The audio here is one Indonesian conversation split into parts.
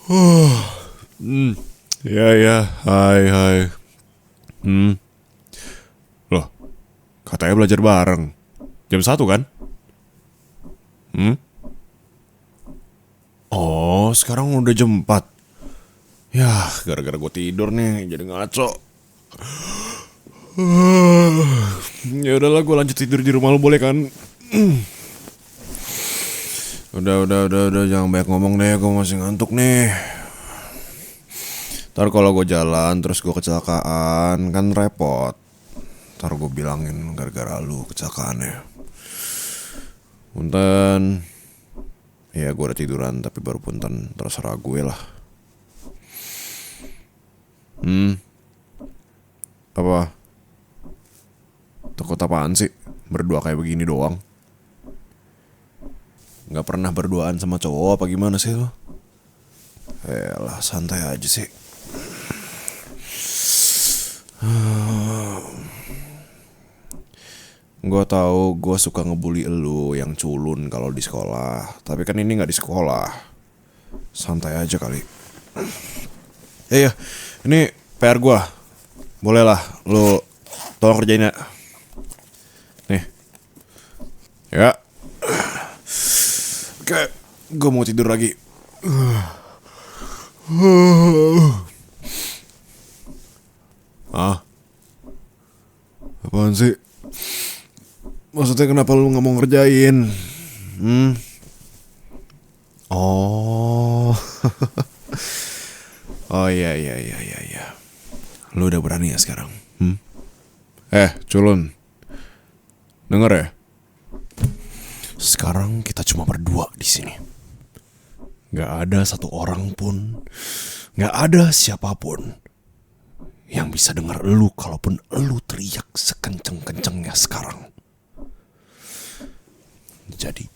Hmm. Ya ya, hai hai. Hmm. Loh, katanya belajar bareng. Jam 1 kan? Hmm? Oh, sekarang udah jam 4. Yah, gara-gara gue tidur nih, jadi ngaco. Ya udahlah, gue lanjut tidur di rumah lu boleh kan? Udah, jangan banyak ngomong deh, gue masih ngantuk nih. Ntar kalau gue jalan terus gue kecelakaan kan repot. Ntar gue bilangin gara-gara lu kecelakaannya. Punten. Ya gue udah tiduran tapi baru punten, terserah gue lah. Apa? Takut apaan sih? Berdua kayak begini doang. Gak pernah berduaan sama cowok apa gimana sih lo? Lah santai aja sih. Gue tahu gue suka ngebully elu yang culun kalau di sekolah. Tapi kan ini nggak di sekolah. Santai aja kali. Ya, ini PR gue. Boleh lah, lo tolong kerjain ya. Nih. Ya. Oke, gue mau tidur lagi. Ah, apaan sih? Maksudnya kenapa lu nggak mau ngerjain? Oh, oh iya. Lu udah berani ya sekarang? Culun, denger ya? Sekarang kita cuma berdua di sini. Gak ada satu orang pun, gak ada siapapun yang bisa dengar elu kalaupun elu teriak sekenceng-kencengnya sekarang. Jadi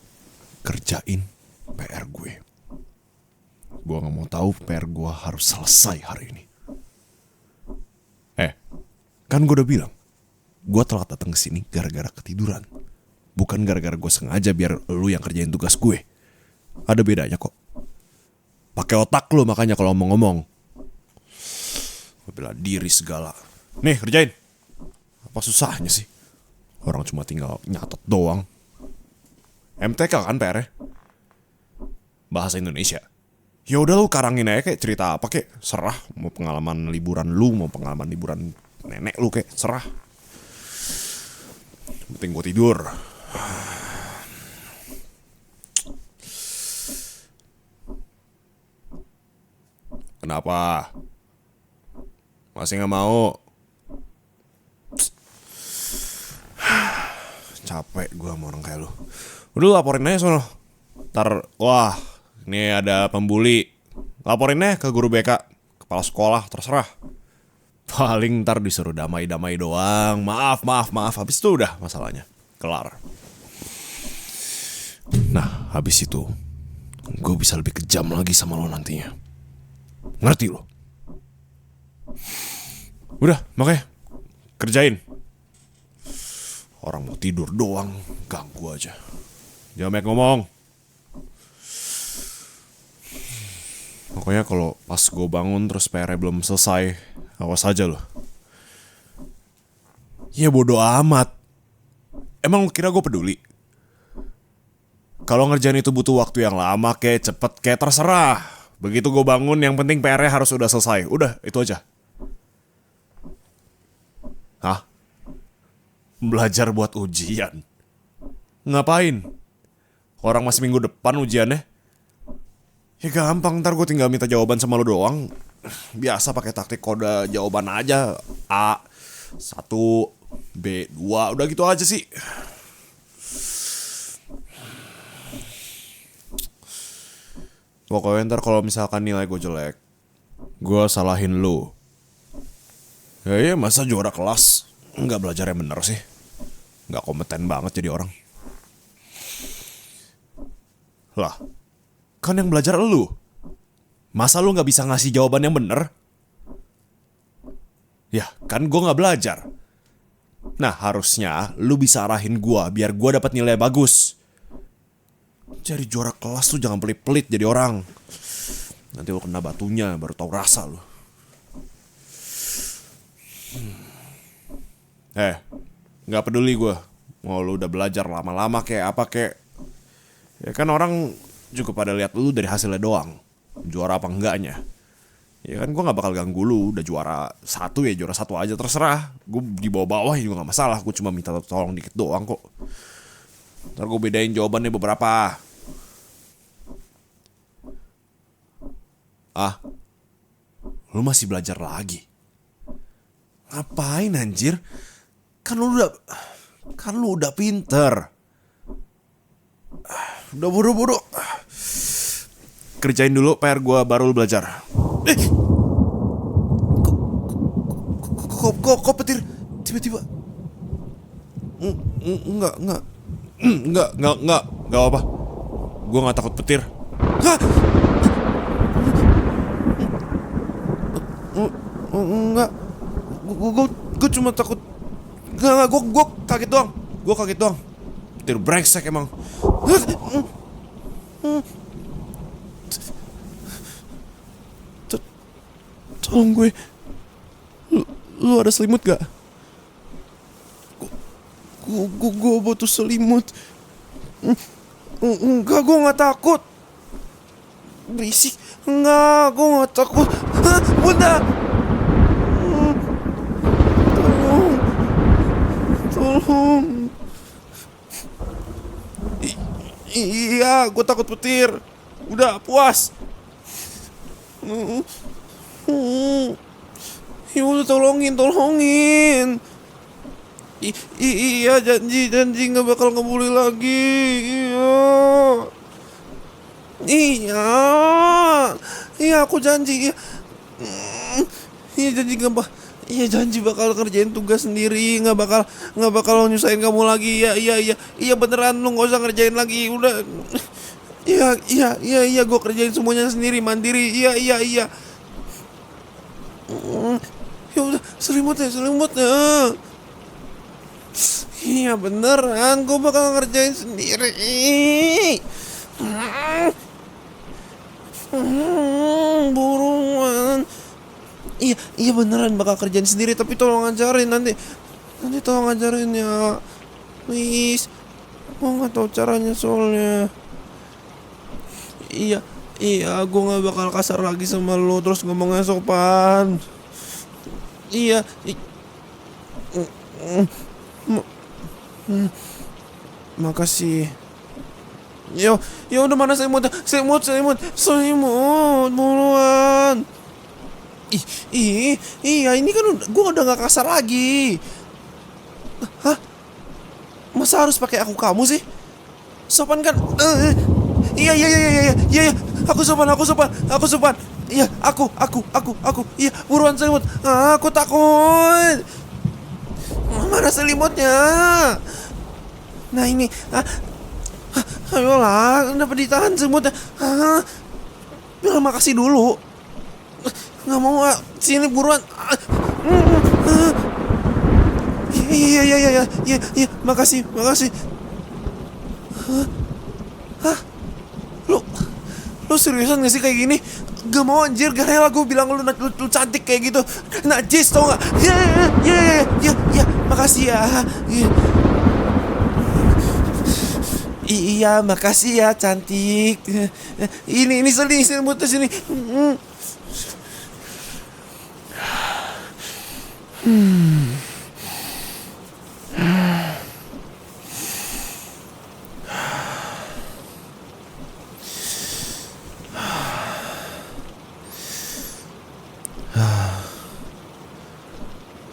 kerjain PR gue. Gue gak mau tahu PR gue harus selesai hari ini. Kan gue udah bilang, gue telat datang ke sini gara-gara ketiduran. Bukan gara-gara gue sengaja biar lu yang kerjain tugas gue. Ada bedanya kok. Pakai otak lu makanya kalau ngomong-ngomong. Bela diri segala. Nih kerjain. Apa susahnya sih? Orang cuma tinggal nyatet doang. MTK kan PR-nya? Bahasa Indonesia. Ya udah lu karangin aja kayak cerita apa kayak serah. Mau pengalaman liburan lu, mau pengalaman liburan nenek lu kayak serah. Penting gue tidur. Kenapa? Masih gak mau? Capek gue sama orang kayak lu. Udah laporin aja sono. Ntar, wah, ini ada pembuli. Laporin aja ke guru BK, kepala sekolah, terserah. Paling ntar disuruh damai-damai doang. Maaf. Habis itu udah masalahnya kelar. Nah, habis itu gue bisa lebih kejam lagi sama lo nantinya. Ngerti lo? Udah, makanya kerjain. Orang mau tidur doang, ganggu aja. Jangan banyak ngomong. Pokoknya kalau pas gue bangun terus PR belum selesai, awas aja lo. Ya bodo amat. Emang lu kira gue peduli? Kalau ngerjain itu butuh waktu yang lama kayak cepet kayak terserah. Begitu gue bangun yang penting PR-nya harus udah selesai. Udah itu aja. Hah? Belajar buat ujian? Ngapain? Orang masih minggu depan ujiannya. Ya gampang, ntar gue tinggal minta jawaban sama lo doang. Biasa pakai taktik kode jawaban aja. A1, B2, udah gitu aja sih. Pokoknya ntar kalau misalkan nilai gue jelek, gue salahin lo. Ya masa juara kelas nggak belajar yang bener sih? Nggak kompeten banget jadi orang. Lah, kan yang belajar elu. Masa lu gak bisa ngasih jawaban yang bener? Ya, kan gue gak belajar. Nah, harusnya lu bisa arahin gue biar gue dapat nilai bagus. Jadi juara kelas tuh jangan pelit-pelit jadi orang. Nanti lo kena batunya baru tahu rasa lo. Nggak peduli gue. Mau lu udah belajar lama-lama kayak apa kayak. Ya kan orang juga pada lihat lu dari hasilnya doang. Juara apa enggaknya. Ya kan gue gak bakal ganggu lu. Udah juara satu ya juara satu aja terserah. Gue di bawah-bawah juga gak masalah. Gue cuma minta tolong dikit doang kok. Ntar gue bedain jawabannya beberapa. Lu masih belajar lagi? Ngapain anjir? Kan lu udah pinter. Udah bodoh. Kerjain dulu PR gue baru lu belajar. Kok petir tiba-tiba? Enggak apa. Gue nggak takut petir. Hah? Enggak. Gue cuma takut. Enggak. Gue kaget doang. Petir brengsek emang. Tolong gue. Lu ada selimut gak? Gue butuh selimut. Enggak, gue gak takut. Berisik. Enggak, gue gak takut. Bunda. Tolong. Iya, gue takut petir. Udah, puas. Ya udah tolongin. Iya, janji nggak bakal ngebully lagi. Iya, aku janji. Iya janji nggak. Iya janji bakal kerjain tugas sendiri, nggak bakal nyusahin kamu lagi. Iya beneran, lu nggak usah ngerjain lagi. Udah. Iya, gue kerjain semuanya sendiri, mandiri. Iya. Ya udah, selimutnya. Iya beneran, gue bakal ngerjain sendiri. Buruan. Iya beneran bakal kerjain sendiri, tapi tolong ajarin nanti tolong ajarin ya, please. Gue nggak tahu caranya soalnya. Iya, gue nggak bakal kasar lagi sama lo, terus ngomongnya sopan. Iya. Makasih. Ya udah, mana selimut buruan. Iya ini kan gue udah gak kasar lagi. Hah? Masa harus pakai aku kamu sih? Sopan kan? Iya. Aku sopan. Iya, aku. Iya, buruan selimut. Aku takut. Mana selimutnya? Nah ini. Ayolah, kenapa ditahan selimutnya? Bilang makasih dulu. Nggak mau, sini buruan. Iya, makasih. Hah? Lu seriusan gak sih kayak gini? Gak mau anjir, gak rela gue bilang lu cantik kayak gitu. Najis tau gak? Iya, makasih ya. Iya, makasih ya cantik. Ini selimutnya sini.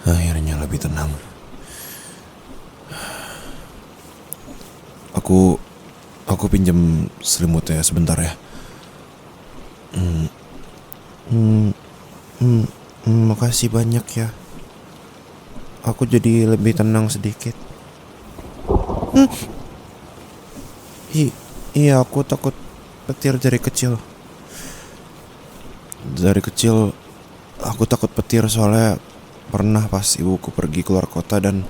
Akhirnya lebih tenang. Aku pinjam selimutnya sebentar ya. Makasih banyak ya. Aku jadi lebih tenang sedikit. Iya, aku takut petir dari kecil. Aku takut petir soalnya pernah pas ibuku pergi keluar kota dan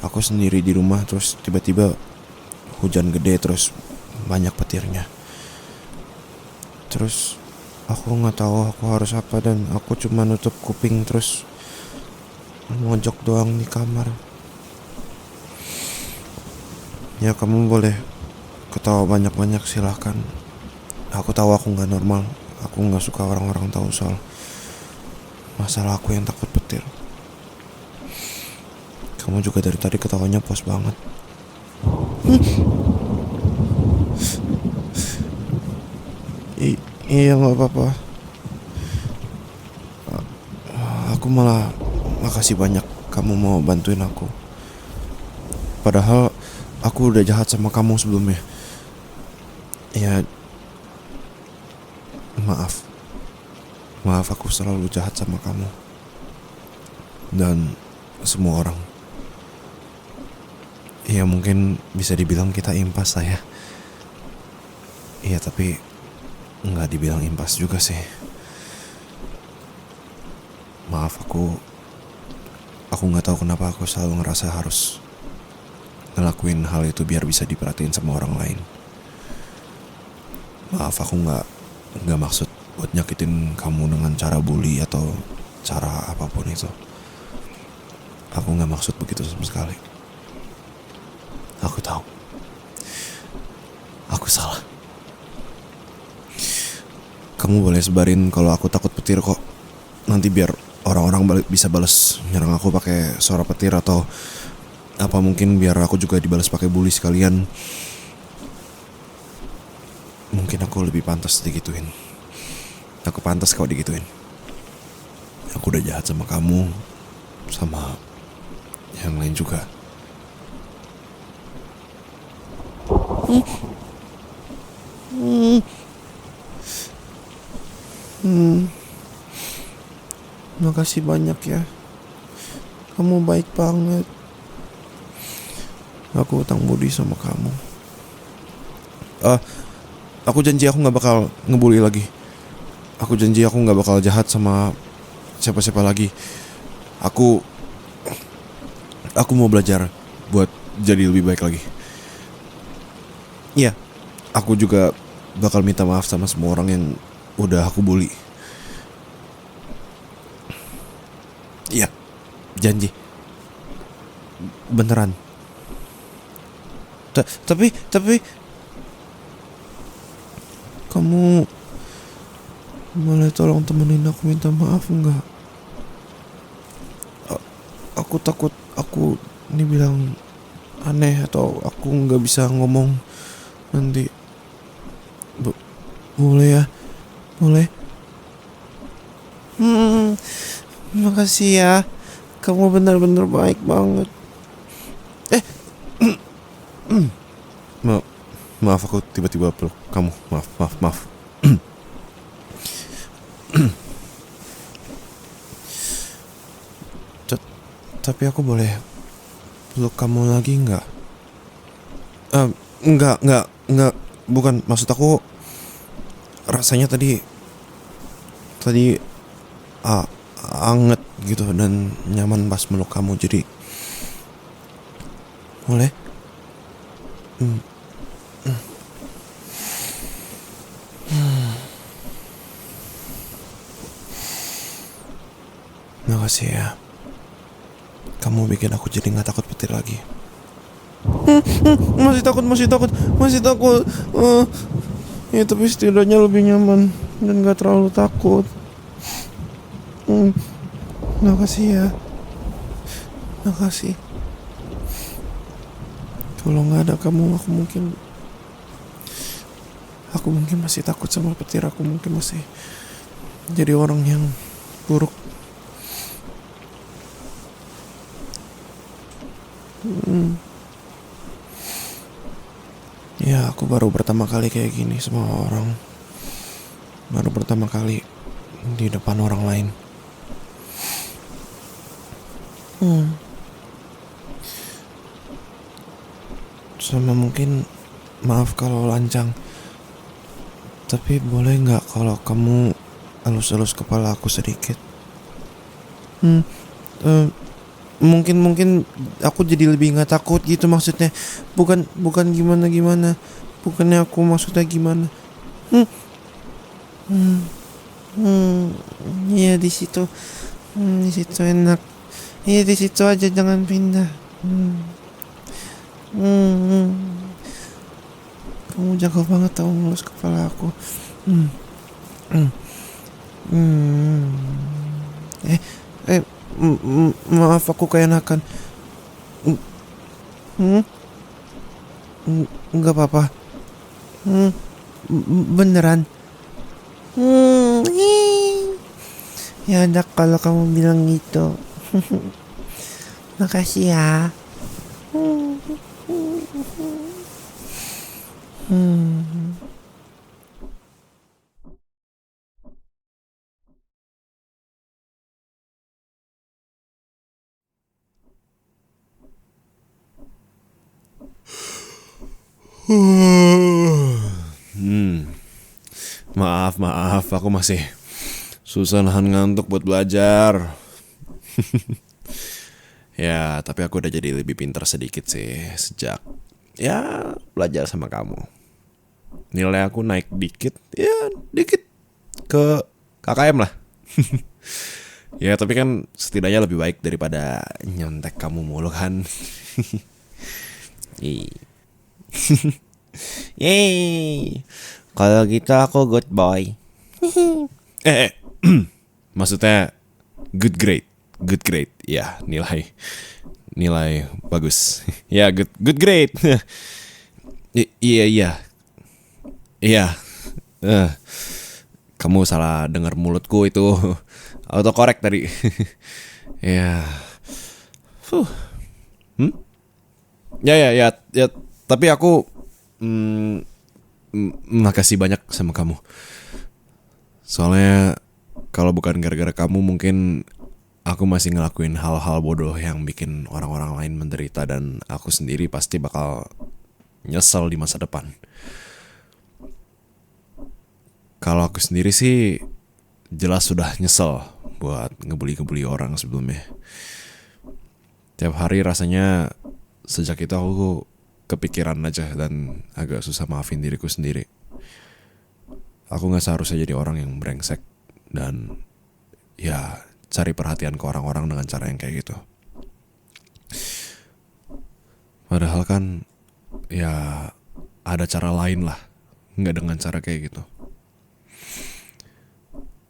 aku sendiri di rumah, terus tiba-tiba hujan gede terus banyak petirnya. Terus Aku nggak tahu aku harus apa dan aku cuma nutup kuping terus mojok doang di kamar. Ya kamu boleh ketawa banyak-banyak silahkan. Aku tahu aku nggak normal. Aku nggak suka orang-orang tahu soal masalah aku yang takut petir. Kamu juga dari tadi ketawanya puas banget. Iya nggak apa-apa. Aku malah makasih banyak kamu mau bantuin aku. Padahal aku udah jahat sama kamu sebelumnya. Ya maaf. Maaf aku selalu jahat sama kamu. Dan semua orang. Ya mungkin bisa dibilang kita impas lah ya. Iya tapi nggak dibilang impas juga sih. Maaf aku nggak tahu kenapa aku selalu ngerasa harus ngelakuin hal itu biar bisa diperhatiin sama orang lain. Maaf aku nggak maksud buat nyakitin kamu dengan cara bully atau cara apapun itu. Aku nggak maksud begitu sama sekali. Aku tahu. Aku salah. Kamu boleh sebarin kalau aku takut petir kok. Nanti biar orang-orang bisa balas nyerang aku pakai suara petir atau apa mungkin biar aku juga dibalas pakai bully sekalian. Mungkin aku lebih pantas digituin. Aku pantas kalau digituin. Aku udah jahat sama kamu, sama yang lain juga. Makasih banyak ya. Kamu baik banget. Aku utang budi sama kamu. Aku janji aku gak bakal ngebully lagi. Aku janji aku gak bakal jahat sama siapa-siapa lagi. Aku mau belajar buat jadi lebih baik lagi. Iya, aku juga bakal minta maaf sama semua orang yang udah aku bully. Iya, janji. Beneran. Tapi kamu boleh tolong temenin aku minta maaf enggak? Aku takut aku dibilang aneh atau aku nggak bisa ngomong nanti. Boleh ya? Boleh? Makasih ya. Kamu benar-benar baik banget. Maaf aku tiba-tiba peluk kamu. Maaf. Tapi aku boleh peluk kamu lagi nggak? Nggak. Bukan, maksud aku rasanya tadi anget gitu dan nyaman pas meluk kamu, jadi boleh? Makasih ya. Kamu bikin aku jadi gak takut petir lagi. Masih takut. Ya tapi setidaknya lebih nyaman dan gak terlalu takut. Makasih ya. Makasih. Kalau gak ada kamu, aku mungkin masih takut sama petir. Aku mungkin masih jadi orang yang buruk. Ya aku baru pertama kali kayak gini sama orang. Baru pertama kali di depan orang lain. Sama mungkin maaf kalau lancang. Tapi boleh gak kalau kamu elus-elus kepala aku sedikit? Mungkin aku jadi lebih nggak takut gitu maksudnya. Bukan gimana. Bukannya aku maksudnya gimana. Hmm, iya di situ. Di situ enak. Iya di situ aja, jangan pindah. Hmm, kamu jago banget tau ngelus kepala aku. Hmm, hmm, hmm. Eh, maaf aku keenakan. Hmm, nggak apa-apa. Hmm, beneran. Ya udah kalau kamu bilang gitu. Makasih ya. Maaf, aku masih susah nahan ngantuk buat belajar. Ya, tapi aku udah jadi lebih pintar sedikit sih sejak ya belajar sama kamu. Nilai aku naik dikit, ya dikit ke KKM lah. Ya, tapi kan setidaknya lebih baik daripada nyontek kamu mulu kan. Ih. Yeay. Kalau gitu aku good boy. eh, maksudnya good grade. Good grade. Ya, nilai bagus. Ya, good grade. Iya, iya. Iya. Eh, kamu salah dengar mulutku itu. Autocorrect tadi. Ya. Huh. Ya, tapi aku makasih banyak sama kamu. Soalnya kalau bukan gara-gara kamu mungkin aku masih ngelakuin hal-hal bodoh yang bikin orang-orang lain menderita dan aku sendiri pasti bakal nyesel di masa depan. Kalau aku sendiri sih jelas sudah nyesel buat ngebully orang sebelumnya. Tiap hari rasanya sejak itu aku kepikiran aja dan agak susah maafin diriku sendiri. Aku gak seharusnya jadi orang yang brengsek dan ya cari perhatian ke orang-orang dengan cara yang kayak gitu. Padahal kan ya ada cara lain lah, gak dengan cara kayak gitu.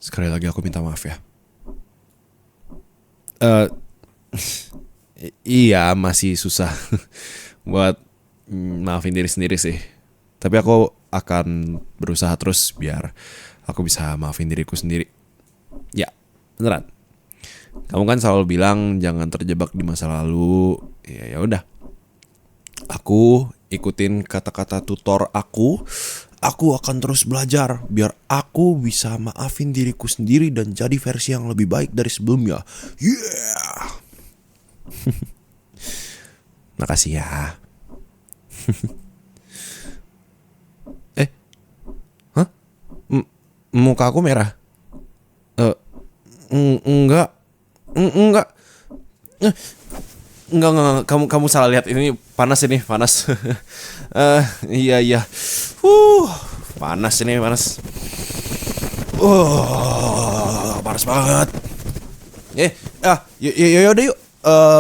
Sekali lagi aku minta maaf ya. Iya masih susah buat maafin diri sendiri sih. Tapi aku akan berusaha terus biar aku bisa maafin diriku sendiri. Ya, beneran. Kamu kan selalu bilang jangan terjebak di masa lalu. Ya udah. Aku ikutin kata-kata tutor aku. Aku akan terus belajar biar aku bisa maafin diriku sendiri dan jadi versi yang lebih baik dari sebelumnya. Yeah. Makasih ya. Hah? Muka aku merah? Enggak. Enggak. Enggak. Kamu salah lihat. Ini panas. Iya. Panas ini, panas. Panas banget. Yaudah yuk.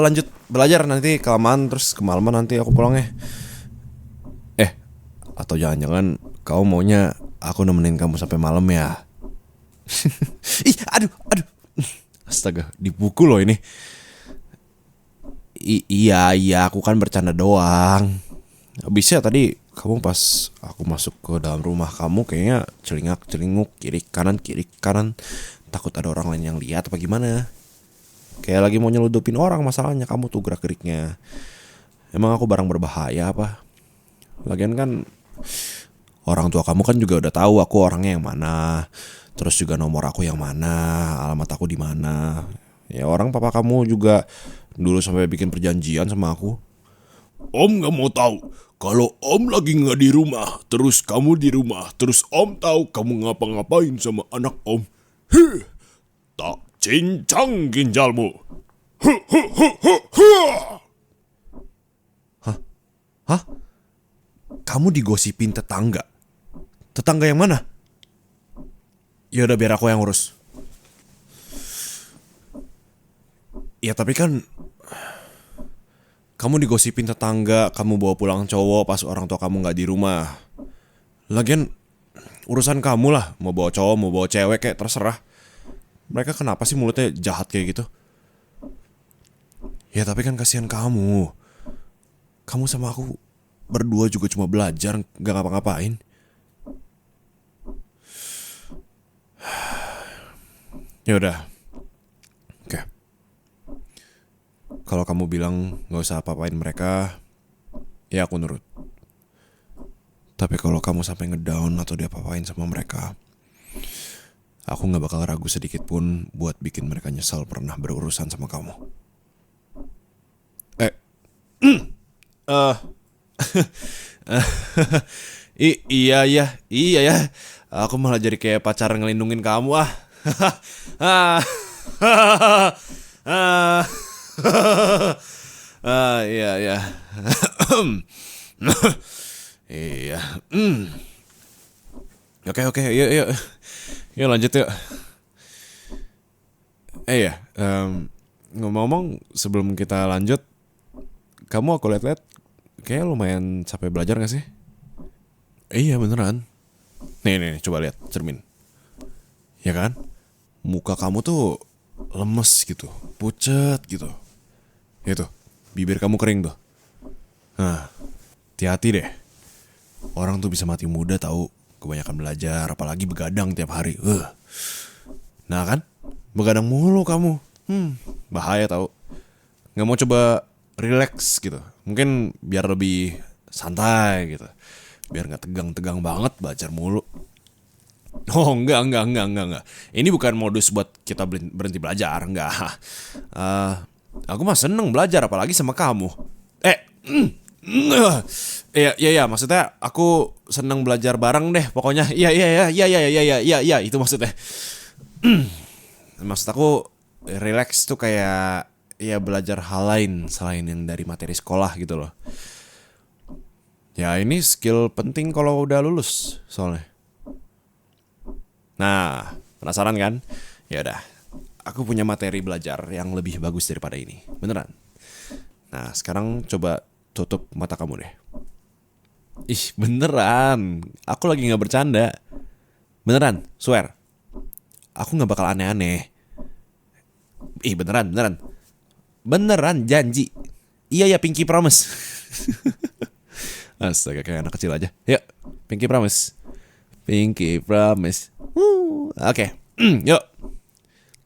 Lanjut belajar, nanti kelamaan terus kemalaman nanti aku pulangnya. Atau jangan-jangan kau maunya aku nemenin kamu sampai malam ya? Ih, aduh. Astaga, dipukul loh ini. Iya, aku kan bercanda doang. Habisnya tadi kamu pas aku masuk ke dalam rumah kamu kayaknya celingak-celinguk kiri kanan. Takut ada orang lain yang lihat apa gimana. Kayak lagi mau nyeludupin orang masalahnya kamu tuh gerak-geriknya. Emang aku barang berbahaya apa? Lagian kan orang tua kamu kan juga udah tahu aku orangnya yang mana. Terus juga nomor aku yang mana, alamat aku di mana. Ya orang papa kamu juga dulu sampai bikin perjanjian sama aku. Om gak mau tahu kalau om lagi gak di rumah, terus kamu di rumah, terus om tahu kamu ngapa-ngapain sama anak om. Tak cincang ginjalmu. Hah? Kamu digosipin tetangga? Tetangga yang mana? Ya udah biar aku yang urus. Ya tapi kan kamu digosipin tetangga, kamu bawa pulang cowok pas orang tua kamu nggak di rumah. Lagian urusan kamu lah, mau bawa cowok, mau bawa cewek kayak terserah. Mereka kenapa sih mulutnya jahat kayak gitu? Ya tapi kan kasihan kamu. Kamu sama aku berdua juga cuma belajar, nggak ngapa-ngapain. Ya udah, oke. Kalau kamu bilang nggak usah apa-apain mereka, ya aku nurut. Tapi kalau kamu sampai ngedown atau diapa-apain sama mereka, aku nggak bakal ragu sedikit pun buat bikin mereka nyesal pernah berurusan sama kamu. Iya ya. Aku malah jadi kayak pacar ngelindungin kamu ah. Ah. Ah. Iya. Iya. Oke, yuk. Yuk lanjut yuk. Iya, ngomong-ngomong sebelum kita lanjut, kamu aku lihat-lihat kayak lumayan capek belajar gak sih? Iya beneran. Nih, coba lihat cermin. Ya kan? Muka kamu tuh lemes gitu, pucet gitu. Itu, bibir kamu kering tuh. Nah, hati-hati deh. Orang tuh bisa mati muda tahu, kebanyakan belajar, apalagi begadang tiap hari. Nah kan, begadang mulu kamu. Bahaya tahu. Nggak mau coba relax gitu. Mungkin biar lebih santai gitu. Biar nggak tegang-tegang banget belajar mulu. Oh enggak. Ini bukan modus buat kita berhenti belajar, enggak. Aku mah seneng belajar apalagi sama kamu. Iya, maksudnya aku seneng belajar bareng deh pokoknya. Iya, itu maksudnya. Maksud aku relax tuh kayak ya belajar hal lain selain yang dari materi sekolah gitu loh. Ya ini skill penting kalau udah lulus soalnya. Nah, penasaran kan? Ya udah, aku punya materi belajar yang lebih bagus daripada ini. Beneran. Nah, sekarang coba tutup mata kamu deh. Ih, beneran. Aku lagi gak bercanda. Beneran, swear. Aku gak bakal aneh-aneh. Ih, beneran. Beneran, janji. Iya, pinky promise. Astaga, kayak anak kecil aja. Yuk, pinky promise. Pinky promise. Oke, yuk.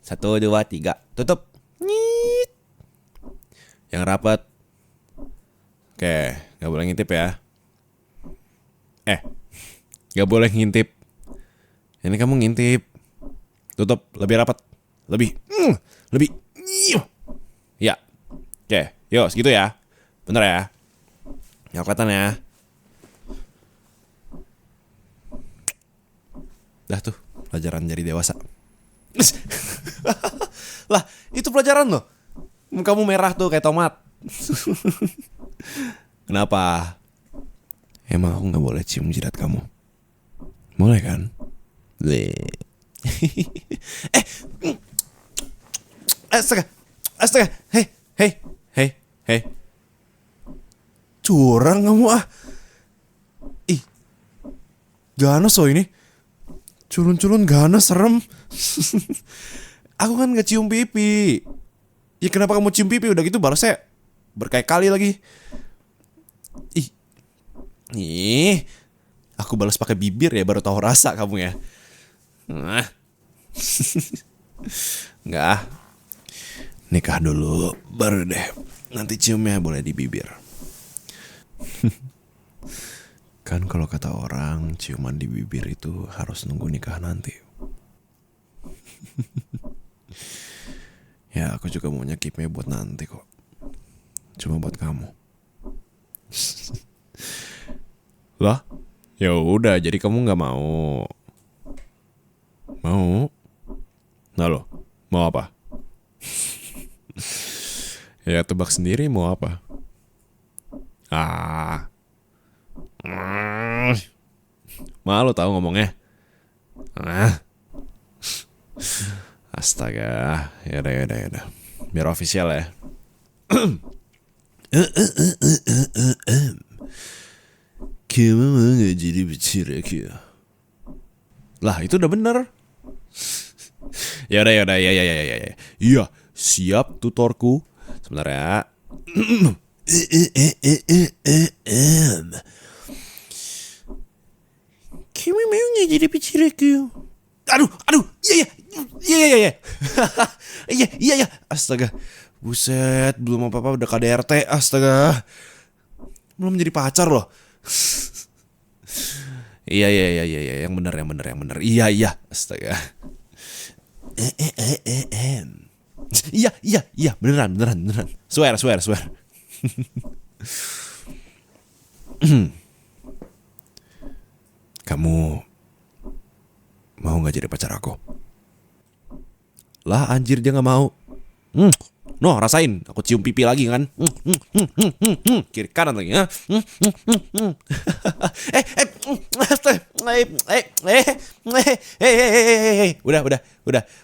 1, 2, 3. Tutup. Nyit. Yang rapat. Oke, gak boleh ngintip ya. Gak boleh ngintip. Ini kamu ngintip. Tutup, lebih rapat. Lebih. Ya. Oke, yuk segitu ya. Bener ya. Gak kelihatan ya. Dah tuh, pelajaran jadi dewasa. Lah, itu pelajaran loh. Kamu merah tuh kayak tomat. Kenapa? Emang aku gak boleh cium jidat kamu? Boleh kan? Astaga. Hei. Curang kamu ah. Ih, ganas loh ini. Culun-culun ganas, serem. Aku kan gak cium pipi. Ya kenapa kamu cium pipi? Udah gitu balasnya berkali-kali lagi. Ih, aku balas pakai bibir ya, baru tahu rasa kamu ya. Nggak. Nikah dulu, baru deh. Nanti ciumnya boleh di bibir. Kan kalau kata orang, ciuman di bibir itu harus nunggu nikah nanti. Ya aku juga mau nyakipnya buat nanti kok. Cuma buat kamu. Lah? Ya udah, jadi kamu nggak mau? Mau? Nah lo, mau apa? Ya tebak sendiri mau apa? Malu tahu ngomongnya. Astaga, yaudah. Biar official ya. Kamu mau gak jadi pacar aku? Lah itu udah bener. Yaudah, ya. Iya, siap tutorku. Sebentar ya. Kamu mau gak jadi pacar aku? Aduh, iya. Iya. Astaga, buset, belum apa-apa udah KDRT, astaga. Belum jadi pacar loh. Iya, yang bener. Iya, astaga. Iya, beneran. Swear. Kamu mau gak jadi pacar aku? Lah anjir, dia gak mau. No, rasain. Aku cium pipi lagi kan. Kiri kanan lagi.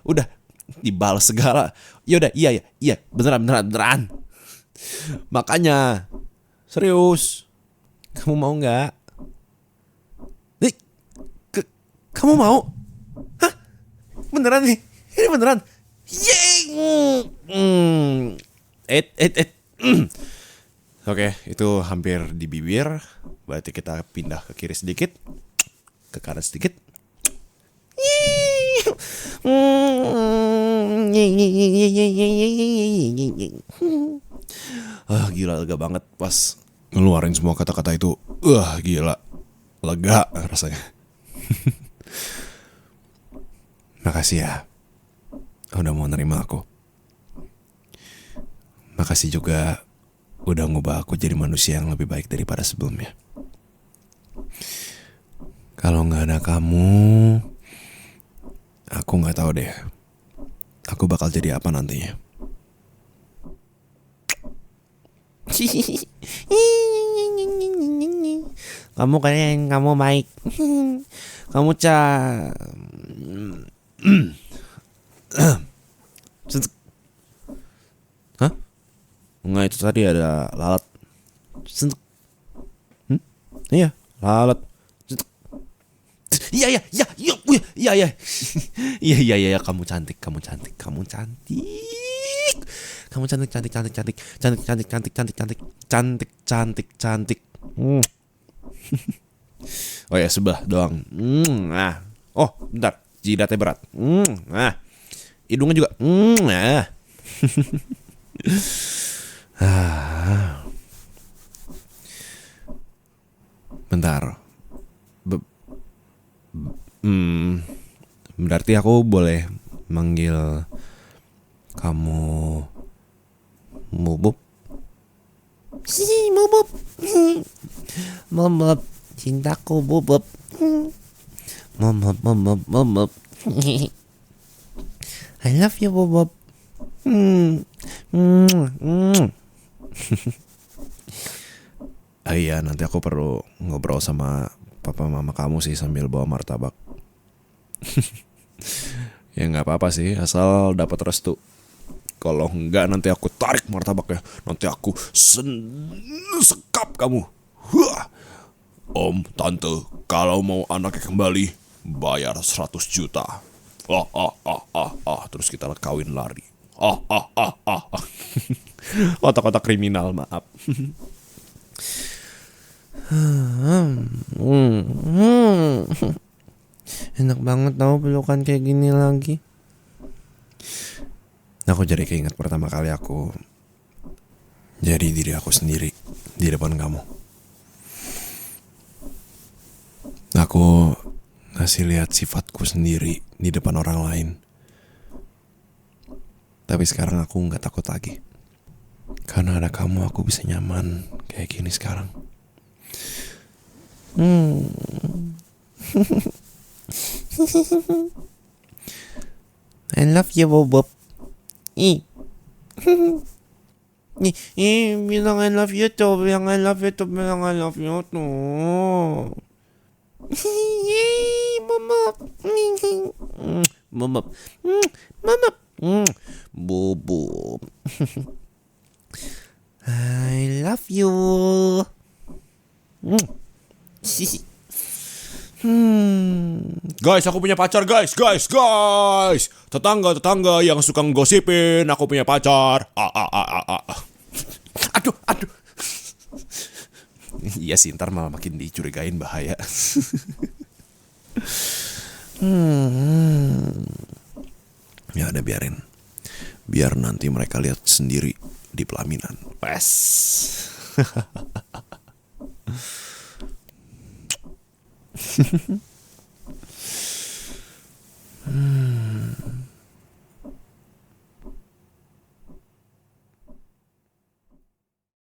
Udah. Dibalas segala. Yaudah, iya. Beneran. Makanya, serius. Kamu mau nggak? Kamu mau? Hah? Beneran nih? Ini beneran? Yeay! Oke, itu hampir di bibir. Berarti kita pindah ke kiri sedikit, ke kanan sedikit. Gila, lega banget pas ngeluarin semua kata-kata itu. Gila, lega rasanya. Makasih ya udah mau nerima aku. Makasih juga udah ngubah aku jadi manusia yang lebih baik daripada sebelumnya. Kalau gak ada kamu, aku gak tahu deh aku bakal jadi apa nantinya. Kamu keren, kamu baik. Kamu Hah? Enggak, itu tadi ada lalat. Iya, lalat. Iya. Iya, kamu cantik. Cantik. Oh ya, sebelah doang. Oh, bentar. Jidatnya berat. Hidungnya juga. Bentar. Berarti aku boleh manggil kamu Bubub? Bubub. Bubub, cintaku Bubub. Bubub. I love you, Bubub. Iya, nanti aku perlu ngobrol sama papa mama kamu sih sambil bawa martabak. Ya nggak apa-apa sih, asal dapat restu. Kalau enggak nanti aku tarik martabaknya. Nanti aku sekap kamu. Om, tante, kalau mau anaknya kembali, bayar 100 juta. Terus kita kawin lari. Otak-otak kriminal, maaf. Enak banget tau pelukan kayak gini lagi. Aku jadi keinget pertama kali aku jadi diri aku sendiri di depan kamu. Aku ngasih lihat sifatku sendiri di depan orang lain. Tapi sekarang aku gak takut lagi. Karena ada kamu aku bisa nyaman kayak gini sekarang. I love you, Bob. Bilang I love you to. Bilang I love you to. Bob. Mama. Mama. Bobo. I love you. Guys, aku punya pacar guys. Tetangga yang suka ngosipin aku punya pacar. Aduh. Iya sih, ntar malah makin dicurigain, bahaya. Ya udah biarin. Biar nanti mereka lihat sendiri di pelaminan. Wes.